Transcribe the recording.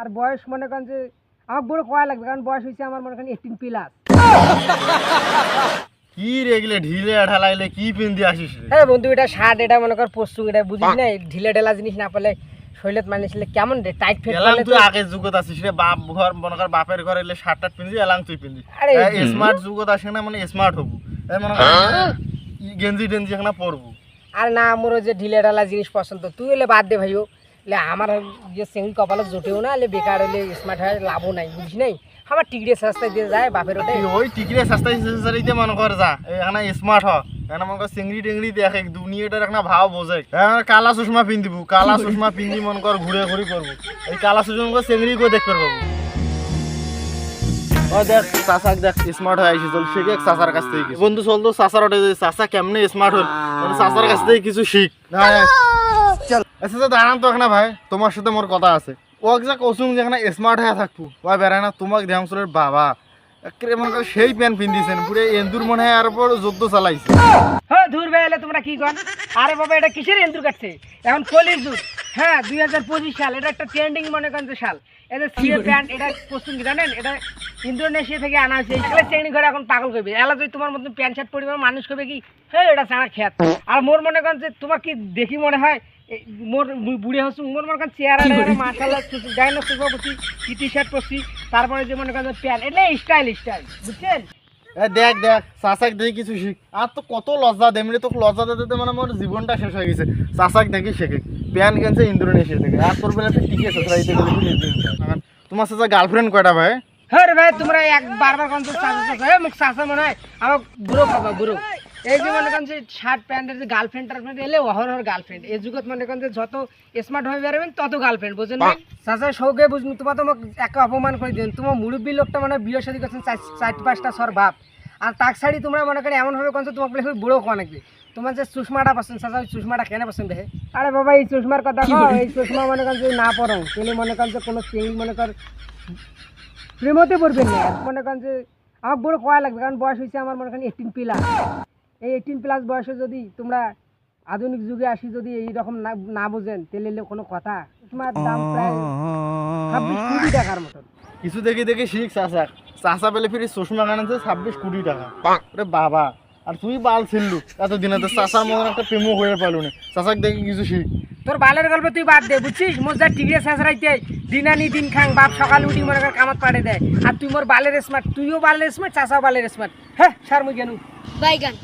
আর বয়স মনে করেন যে আমার বড় কয়া লাগবে, কারণ বয়স হয়েছে আমার মনে করেন 18+। কি রেগলে ঢিলে ঢালাইলে কি পিন্দি আসিস রে? হ্যাঁ বন্ধু, এটা শার্ট, এটা মনে কর পশু, এটা বুঝিস না, ঢিলে ঢেলা জিনিস না পেলে শৈলত মানিসলে কেমন রে টাইট ফিট এলাম করলে তুই তো আগে যুগত আসিস রে, বাপ ঘর মনে কর বাপের ঘরে এলে শার্ট টাট পিন্দি এলাম তুই পিন্দি আরে স্মার্ট যুগত আসে না, মানে স্মার্ট হবু এই মনে কর গেঞ্জি টেঞ্জি এখানে পরবু। আর না আমার ওই যে ঢিলে ঢালা জিনিস পছন্দ, তুই এলে বাদ দে ভাইও, লে আমার যে সেঙ্গি কপালে জোটেও না, এলে বেকার হলে স্মার্ট হয় লাভও নাই, বুঝিস নাই, আমার টিকড়ে সস্তায় দিয়ে যায় বাপের ওটাই। ওই টিকরে সস্তাই সস্তাইতে মনে কর যা এখানে স্মার্ট হ, এখানে মনে কর চিংড়ি টিংড়ি দেখে দুনিয়াটার একটা ভাও বোঝে। কালা চশমা পিন্দিবু, কালা চশমা পিন্দি মনে কর ঘুরে ঘুরি করবো, এই কালা চশমা চিংড়ি করে দেখতে পারবো। ও দেখ চাচাক দেখ স্মার্ট হয়ে আইসি, চল শিখে চাচার কাছ থেকে কিছু। বন্ধু চল তো চাচার ওটা চাচা কেমনে স্মার্ট হল, চাচার কাছ থেকে কিছু শিখ। চল আচ্ছা দাঁড়ান তো এখানে ভাই, তোমার সাথে মোর কথা আছে। ও যা কসুম যেখানে স্মার্ট হয়ে থাকবো ও বেড়ায় না, তোমাকে দেখার বাবা মনে করে সেই প্যান্ট পিন্দিছেন পুরো এন্দুর মনে হয় আর পর যুদ্ধ চালাইছে। হ্যাঁ দূর বেলে তোমরা কি কর, আরে বাবা এটা কিসের এন্দুর কাটছে, এখন কলির যুগ। হ্যাঁ 2025 সাল, এটা একটা ট্রেন্ডিং মনে করেন যে সাল। এটা সিএ প্যান্ট, এটা পশ্চিম জানেন, এটা ইন্দোনেশিয়া থেকে আনা হয়েছে। এইগুলো চেঙ্গি করে এখন পাগল করবে, এলা যদি তোমার মতন প্যান্ট শার্ট পরিবার মানুষ করবে কি, হ্যাঁ এটা চাঁড়া খেত। আর মোর মনে করেন যে তোমার কি দেখি মনে হয় মোর বুড়ে হচ্ছে, মোর মনে করেন চেয়ারা মার্শাল্লাহ গায়ে না সুপা পড়ছি, টি শার্ট পরছি, তারপরে যে মনে করেন প্যান্ট, এটা স্টাইল স্টাইল, বুঝছেন? দেখ দেখ চাচাক দেখি কিছু শিখ। আর তো কত লজ্জা দেমনি, তোকে লজ্জা দিতে মানে আমার জীবনটা শেষ হয়ে গেছে। চাচাক দেখি শেখে প্যান্ট কিনছে ইন্দোনেশিয়া থেকে, আর তোর বেলা টিকে শ্বশুরাইতে গেলে তোমার চাচা গার্লফ্রেন্ড কয়টা ভাই? হ্যাঁ রে ভাই, তোমরা এক বারবার কোন মুখ চাষা মনে হয় আমার বুড়ো খাবা বুড়ো। এই যে মনে করেন যে শার্ট প্যান্টের যে গার্লফ্রেন্ড টার্লফ্রেন্ড এলে অহরহর গার্লফ্রেন্ড, এই যুগত মনে করেন যে যত স্মার্ট হয়ে বেরোবেন তত গার্লফ্রেন্ড, বুঝেন না? চাষা শৌকে বুঝুন, তোমার তোমাকে একে অপমান করে দিন। তোমার মুরব্বী লোকটা মানে বিয়ে শাদী করছেন 4-5টা সর বাপ, আর তাক শাড়ি তোমরা মনে করি এমনভাবে করছো তোমাকে বলে বুড়ো কোয়া নাকি। তোমার যে চশমাটা পছন্দ চাষা, ওই চশমাটা কেন পছন্দ দেখে? আরে বাবা এই চশমার কথা কও, এই চশমা মনে করেন যে না পড়ো তাহলে মনে করেন যে কোনো চেঞ্জ মনে কর প্রেমতে পড়বেন না। মনে করেন যে আমার বড় কয়া লাগবে, কারণ বয়স হয়েছে আমার মনে করেন 18+। এই 18+ বয়সে যদি তোমরা আধুনিক যুগে আসি যদি এইরকম না বোঝেন তাহলে কোনো কথা, তোমার দাম প্রায় 26-20 টাকার মতন। কিছু দেখি দেখি শিখ চাচা, চাচা পেলে ফিরে চশমা কানাচ্ছে 26 কোটি টাকা। ওরে বাবা, আর তুই বাল ছিললু এতদিনে, তো চাচার মতন একটা প্রেমও হয়ে পারলু না। চাচাক দেখি কিছু শিখ। তোর বালের গল্প তুই বাদ দে, বুঝছিস? মোর যা টিগরে শেষরাইতে দিন আনি দিন খাং, বাপ সকাল উঠি মনে কর কামাত পাড়ে দেয়, আর তুই মোর বালের স্মার্ট, তুইও বালের স্মার্ট, চাচাও বালের স্মার্ট। হ্যাঁ সার মুই গেনু বাইগান।